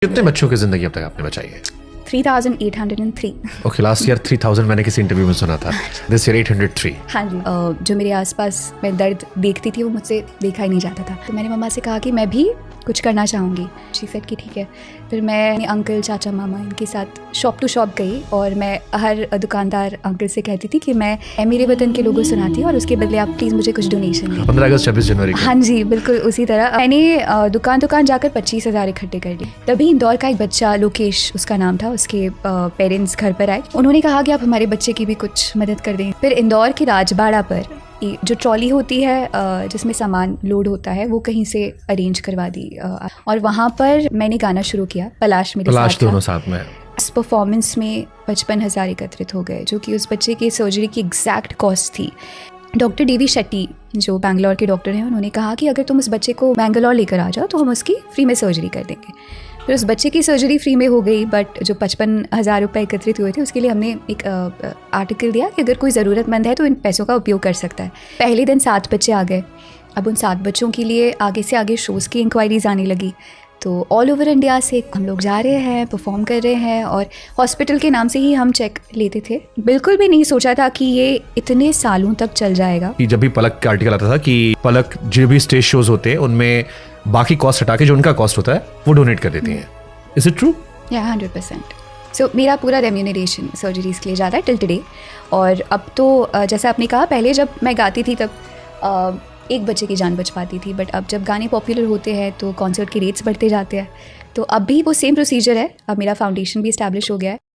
कितने बच्चों की जिंदगी अब तक आपने बचाई है? 3803। ओके, लास्ट ईयर 3000 मैंने किसी इंटरव्यू में सुना था। This year 803। हाँ जी। जो मेरे आसपास मैं दर्द देखती थी वो मुझसे देखा ही नहीं जाता था। तो मैंने मम्मा से कहा कि मैं भी कुछ करना चाहूँगी। शी सेड कि ठीक है। फिर मैं अपने अंकल, चाचा, मामा इनके साथ शॉप टू शॉप गई और मैं हर दुकानदार अंकल से कहती थी कि मैं मेरे वतन के लोगों सुनाती हूँ और उसके बदले आप प्लीज़ मुझे कुछ डोनेशन दें। 15 अगस्त 26 जनवरी को। हाँ जी, बिल्कुल उसी तरह मैंने दुकान जाकर 25,000 इकट्ठे कर लिए। तभी इंदौर का एक बच्चा, लोकेश उसका नाम था, उसके पेरेंट्स घर पर आए। उन्होंने कहा कि आप हमारे बच्चे की भी कुछ मदद कर दें। फिर इंदौर के राजबाड़ा पर जो ट्रॉली होती है जिसमें सामान लोड होता है वो कहीं से अरेंज करवा दी और वहाँ पर मैंने गाना शुरू किया। पलाश मेरे पलाश साथ था। दोनों साथ में। इस परफॉर्मेंस में 55,000 एकत्रित हो गए, जो कि उस बच्चे की सर्जरी की एग्जैक्ट कॉस्ट थी। डॉक्टर डी वी शेट्टी जो बैंगलोर के डॉक्टर हैं, उन्होंने कहा कि अगर तुम उस बच्चे को बैंगलोर लेकर आ जाओ तो हम उसकी फ्री में सर्जरी कर देंगे। फिर उस बच्चे की सर्जरी फ्री में हो गई, बट जो 55,000 रुपये एकत्रित हुए थे उसके लिए हमने एक आर्टिकल दिया कि अगर कोई ज़रूरतमंद है तो इन पैसों का उपयोग कर सकता है। पहले दिन 7 बच्चे आ गए। अब उन 7 बच्चों के लिए आगे से आगे शोज़ की इंक्वायरीज आने लगी। तो ऑल ओवर इंडिया से हम लोग जा रहे हैं, परफॉर्म कर रहे हैं और हॉस्पिटल के नाम से ही हम चेक लेते थे। बिल्कुल भी नहीं सोचा था कि ये इतने सालों तक चल जाएगा। कि जब भी पलक का आर्टिकल आता था कि पलक जो भी स्टेज शोज होते हैं उनमें बाकी कॉस्ट हटा के जो उनका कॉस्ट होता है वो डोनेट कर देती हैं। Is it true? या 100%। सो मेरा पूरा रेम्यूनरेशन सर्जरीज़ के लिए जाता है टिल टुडे। और अब तो जैसा आपने कहा, पहले जब मैं गाती थी तब एक बच्चे की जान बच पाती थी, बट अब जब गाने पॉपुलर होते हैं तो कॉन्सर्ट के रेट्स बढ़ते जाते हैं। तो अब भी वो सेम प्रोसीजर है। अब मेरा फाउंडेशन भी इस्टेब्लिश हो गया है।